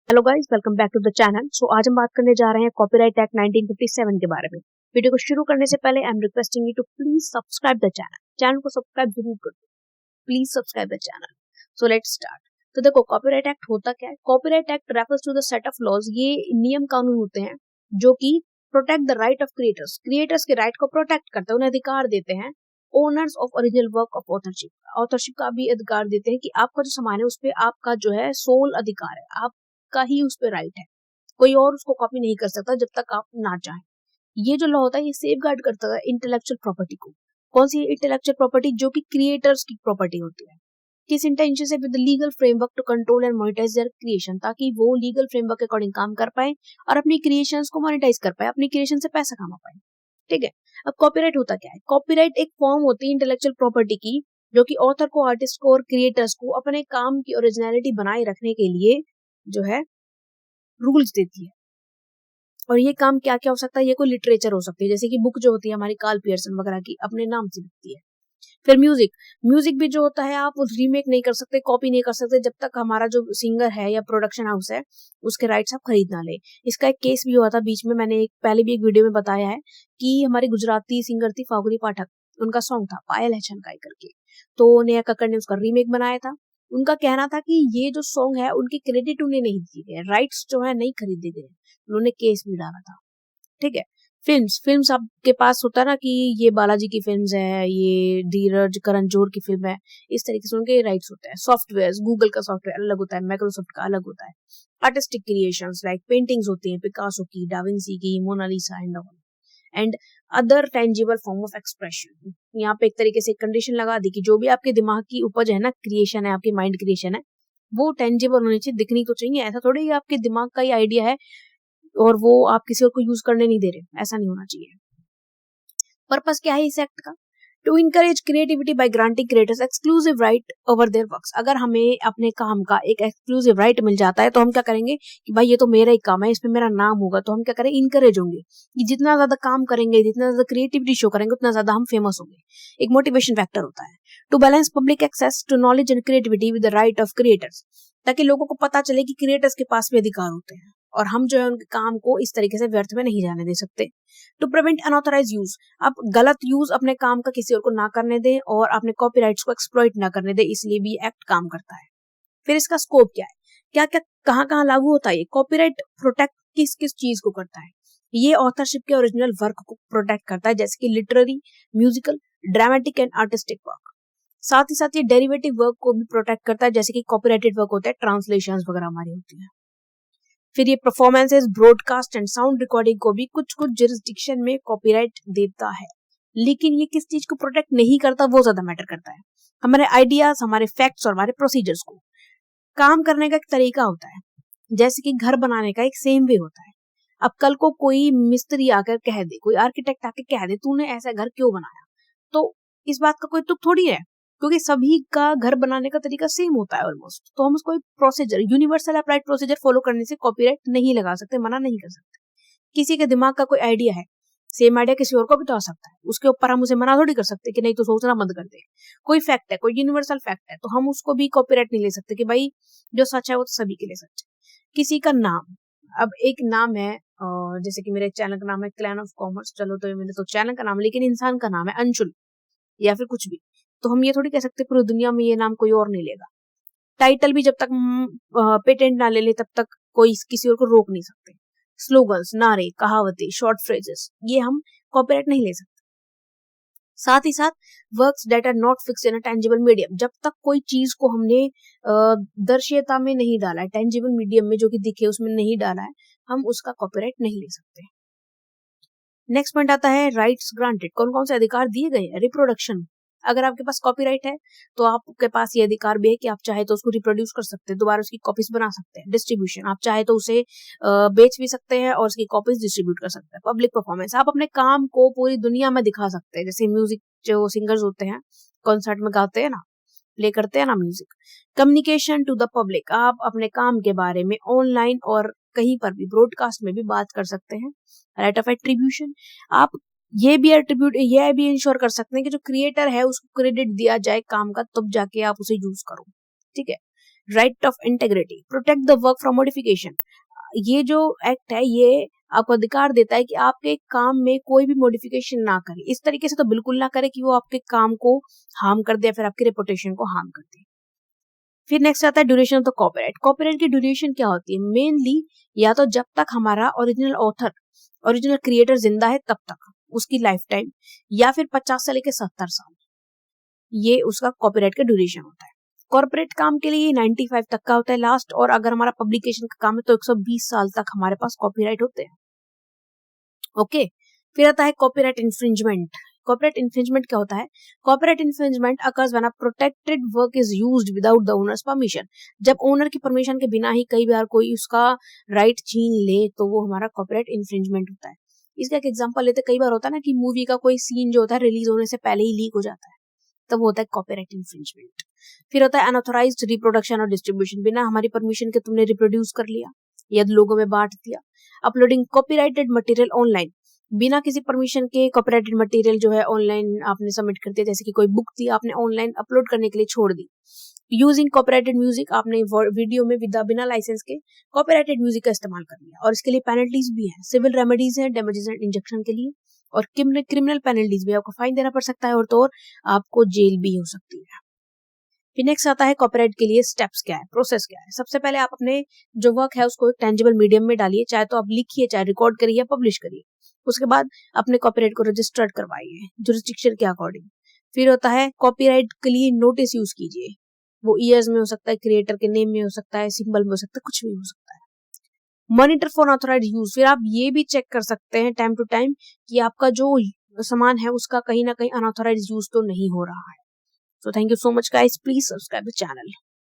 Hello guys, welcome back to the channel. आज हम बात करने जा रहे हैं कॉपीराइट एक्ट 1957 के बारे में। वीडियो को शुरू करने से पहले I am requesting you to please subscribe the channel को सब्सक्राइब जरूर कर दो। Please subscribe the channel. So let's start. तो देखो, कॉपीराइट एक्ट होता क्या है। Copyright act refers to the set of laws, ये नियम कानून होते हैं जो कि protect the right of creators के राइट को प्रोटेक्ट करते हैं, उन्हें अधिकार देते हैं। Owners of original work of authorship का भी अधिकार देते हैं कि आपका जो सामान है उस पर आपका जो है सोल अधिकार है, आपका ही उस पर राइट है, कोई और उसको कॉपी नहीं कर सकता जब तक आप ना चाहें। ये जो लॉ होता है ये सेफ गार्ड करता है इंटेलेक्चुअल प्रॉपर्टी को। कौन सी इंटेलेक्चुअल प्रॉपर्टी? जो कि क्रिएटर्स की प्रॉपर्टी होती है। किस इंटेंशन से? With legal framework to control and monetise their creation, ताकि वो लीगल फ्रेमवर्क के अकॉर्डिंग काम कर पाए और अपनी क्रिएशंस को मोनेटाइज कर पाए, अपनी क्रिएशन से पैसा कमा पाए। ठीक है। अब कॉपीराइट होता क्या है? कॉपीराइट एक फॉर्म होती है इंटेलेक्चुअल प्रॉपर्टी की, जो कि ऑथर को, आर्टिस्ट को और क्रिएटर्स को अपने काम की ओरिजिनलिटी बनाए रखने के लिए जो है रूल्स देती है। और ये काम क्या क्या हो सकता है? ये कोई लिटरेचर हो सकती है, जैसे कि बुक जो होती है हमारी कार्ल पियर्सन वगैरह की, अपने नाम से लिखती है। फिर म्यूजिक भी जो होता है, आप रीमेक नहीं कर सकते, कॉपी नहीं कर सकते जब तक हमारा जो सिंगर है या प्रोडक्शन हाउस है उसके राइट्स आप खरीद ना ले। इसका एक केस भी हुआ था बीच में, मैंने पहले भी एक वीडियो में बताया है कि हमारी गुजराती सिंगर थी फागुनी पाठक, उनका सॉन्ग था पायल है छनकाई करके, तो नेहा कक्कड़ ने उसका रीमेक बनाया था। उनका कहना था कि ये जो सॉन्ग है उनके क्रेडिट उन्हें नहीं दिए गए, राइट्स जो है नहीं खरीदे गए, उन्होंने केस भी डाला था। ठीक है। फिल्म्स आपके पास होता है ना कि ये बालाजी की फिल्म्स है, ये धीरज करण जोहर की फिल्म है, इस तरीके से उनके राइट्स होते हैं। सॉफ्टवेयर, गूगल का सॉफ्टवेयर अलग होता है, माइक्रोसॉफ्ट का अलग होता है। आर्टिस्टिक क्रिएशंस लाइक पेंटिंग्स होती हैं, पिकासो की, डाविंसी की, Mona Lisa and other tangible form of expression. यहाँ पे एक तरीके से कंडीशन लगा दी कि जो भी आपके दिमाग की उपज है ना, क्रिएशन है, आपकी माइंड क्रिएशन है, वो टेंजिबल होनी चाहिए, दिखनी तो चाहिए। ऐसा थोड़ी आपके दिमाग का ही आइडिया है और वो आप किसी और को यूज करने नहीं दे रहे, ऐसा नहीं होना चाहिए। पर्पस क्या है इस एक्ट का? To encourage creativity by granting creators exclusive right over their works. अगर हमें अपने काम का एक एक्सक्लूसिव राइट मिल जाता है तो हम क्या करेंगे कि भाई ये तो मेरा ही काम है, इसमें मेरा नाम होगा, तो हम क्या करें, इनकरेज होंगे कि जितना ज्यादा काम करेंगे, जितना ज्यादा क्रिएटिविटी शो करेंगे, उतना ज्यादा हम फेमस होंगे। एक मोटिवेशन फैक्टर होता है। To balance public access to knowledge and creativity with the right of creators, ताकि लोगों को पता चले कि क्रिएटर्स के पास भी अधिकार होते हैं और हम जो है उनके काम को इस तरीके से व्यर्थ में नहीं जाने दे सकते। टू प्रिवेंट अनऑथराइज यूज, आप गलत यूज अपने काम का किसी और को ना करने दें और अपने कॉपीराइट्स को एक्सप्लॉइट ना करने दें, इसलिए भी एक्ट काम करता है। फिर इसका स्कोप क्या है, क्या क्या कहाँ कहाँ लागू होता है? कॉपीराइट प्रोटेक्ट किस किस चीज को करता है? ये ऑथरशिप के ओरिजिनल वर्क को प्रोटेक्ट करता है, जैसे कि literary, musical, dramatic and artistic work. साथ ही साथ ये डेरिवेटिव वर्क को भी प्रोटेक्ट करता है, जैसे कि कॉपीराइटेड वर्क होता है, ट्रांसलेशंस वगैरह हमारी होती है। फिर ये performances, broadcast and sound recording को भी कुछ कुछ जुरिस्डिक्शन में कॉपीराइट देता है। लेकिन ये किस चीज को प्रोटेक्ट नहीं करता, वो ज्यादा मैटर करता है। हमारे आइडियाज, हमारे फैक्ट्स और हमारे प्रोसीजर्स को। काम करने का एक तरीका होता है, जैसे कि घर बनाने का एक सेम वे होता है। अब कल को कोई मिस्त्री आकर कह दे, कोई आर्किटेक्ट आकर कह दे तूने ऐसा घर क्यों बनाया, तो इस बात का कोई तुक थोड़ी है, क्योंकि सभी का घर बनाने का तरीका सेम होता है ऑलमोस्ट। तो हम उसको procedure, universal applied procedure follow करने से कॉपीराइट नहीं लगा सकते, मना नहीं कर सकते। किसी के दिमाग का कोई आइडिया है, सेम आइडिया किसी और को भी तो आ सकता है, उसके ऊपर हम उसे मना थोड़ी कर सकते कि नहीं तो सोचना बंद कर दे। कोई फैक्ट है, कोई यूनिवर्सल फैक्ट है, तो हम उसको भी कॉपीराइट नहीं ले सकते कि भाई जो सच है वो तो सभी के लिए सच है। किसी का नाम, अब एक नाम है, जैसे कि मेरे चैनल का नाम है क्लैन ऑफ कॉमर्स, चलो तो मेरे तो चैनल का नाम है, लेकिन इंसान का नाम है अंशुल या फिर कुछ भी, तो हम ये थोड़ी कह सकते पूरी दुनिया में ये नाम कोई और नहीं लेगा। टाइटल भी जब तक पेटेंट ना ले ले तब तक कोई किसी और को रोक नहीं सकते। स्लोगन्स, नारे, कहावतें, शॉर्ट फ्रेजेस, ये हम कॉपीराइट नहीं ले सकते। साथ ही साथ works that are not fixed in a tangible medium, जब तक कोई चीज को हमने दृश्यता में नहीं डाला है, टेंजिबल मीडियम में जो कि दिखे उसमें नहीं डाला है, हम उसका कॉपीराइट नहीं ले सकते। नेक्स्ट पॉइंट आता है राइट्स ग्रांटेड। कौन कौन से अधिकार दिए गए हैं? रिप्रोडक्शन, अगर आपके पास कॉपीराइट है तो आपके पास ये अधिकार भी है कि आप चाहे तो उसको रिप्रोड्यूस कर सकते हैं, दोबारा उसकी कॉपीज बना सकते हैं। डिस्ट्रीब्यूशन, आप चाहे तो उसे बेच भी सकते हैं और उसकी कॉपीज डिस्ट्रीब्यूट कर सकते हैं। पब्लिक परफॉर्मेंस, आप अपने काम को पूरी दुनिया में दिखा सकते हैं, जैसे म्यूजिक, जो सिंगर्स होते हैं कॉन्सर्ट में गाते हैं ना, प्ले करते हैं ना music. Communication to the public, आप अपने काम के बारे में ऑनलाइन और कहीं पर भी ब्रॉडकास्ट में भी बात कर सकते हैं। राइट ऑफ एट्रीब्यूशन, आप ये भी इंश्योर कर सकते हैं कि जो क्रिएटर है उसको क्रेडिट दिया जाए काम का, तब जाके आप उसे यूज करो। ठीक है। Right of integrity, protect the work from modification. ये जो एक्ट है ये आपको अधिकार देता है कि आपके काम में कोई भी मॉडिफिकेशन ना करे, इस तरीके से तो बिल्कुल ना करे कि वो आपके काम को हार्म कर दे या फिर आपके रेपुटेशन को हार्म कर दे। फिर नेक्स्ट आता है duration of the copyright. Copyright की ड्यूरेशन क्या होती है? मेनली या तो जब तक हमारा ओरिजिनल ऑथर, ओरिजिनल क्रिएटर जिंदा है तब तक उसकी लाइफ टाइम, या फिर 50 से लेकर 70 साल, ये उसका कॉपीराइट का ड्यूरेशन होता है। कॉर्पोरेट काम के लिए 95 तक का होता है लास्ट, और अगर हमारा पब्लिकेशन का काम है तो 120 साल तक हमारे पास कॉपीराइट होते हैं। ओके, फिर आता है कॉपीराइट इन्फ्रिंजमेंट। कॉपीराइट इन्फ्रिंजमेंट क्या होता है? Copyright infringement occurs when a protected work is used without the owners permission. जब ओनर की परमिशन के बिना ही कई बार कोई उसका राइट छीन ले तो वो हमारा कॉपीराइट इन्फ्रिंजमेंट होता है। इसका एक एग्जांपल लेते, कई बार होता है ना कि मूवी का कोई सीन जो होता है रिलीज होने से पहले ही लीक हो जाता है, तब होता है कॉपीराइट इन्फ्रिंजमेंट। फिर होता है अनऑथराइज्ड रिप्रोडक्शन और डिस्ट्रीब्यूशन। बिना हमारी परमिशन के तुमने रिप्रोड्यूस कर लिया या लोगों में बांट दिया। Uploading copyrighted material online. बिना किसी परमिशन के कॉपीराइटेड मटेरियल जो है ऑनलाइन आपने सबमिट कर दिया, जैसे कि कोई बुक थी आपने ऑनलाइन अपलोड करने के लिए छोड़ दी। यूजिंग कॉपीराइटेड म्यूजिक, आपने वीडियो में बिना लाइसेंस के कॉपीराइटेड म्यूजिक का इस्तेमाल कर लिया, और इसके लिए पेनल्टीज भी है, सिविल रेमेडीज है डैमेजेस एंड इंजेक्शन के लिए, और क्रिमिनल पेनल्टीज भी, आपको फाइन देना पड़ सकता है और तो और आपको जेल भी हो सकती है। फिर नेक्स्ट आता है कॉपीराइट के लिए स्टेप्स क्या है, प्रोसेस क्या है। सबसे पहले आप अपने जो वर्क है उसको एक टेंजिबल मीडियम में डालिए, चाहे तो आप लिखिए, चाहे रिकॉर्ड करिए या पब्लिश करिए। उसके बाद अपने कॉपीराइट को रजिस्टर्ड करवाइए जुरिस्डिक्शन के अकॉर्डिंग। फिर होता है कॉपीराइट के लिए नोटिस यूज कीजिए, वो ईयर्स में हो सकता है, क्रिएटर के नेम में हो सकता है, सिंबल में हो सकता है, कुछ भी हो सकता है। मॉनिटर फॉर ऑथोराइज्ड यूज, फिर आप ये भी चेक कर सकते हैं टाइम टू टाइम कि आपका जो सामान है उसका कहीं ना कहीं अनऑथोराइज्ड यूज तो नहीं हो रहा है। So thank you so much guys, please subscribe the channel.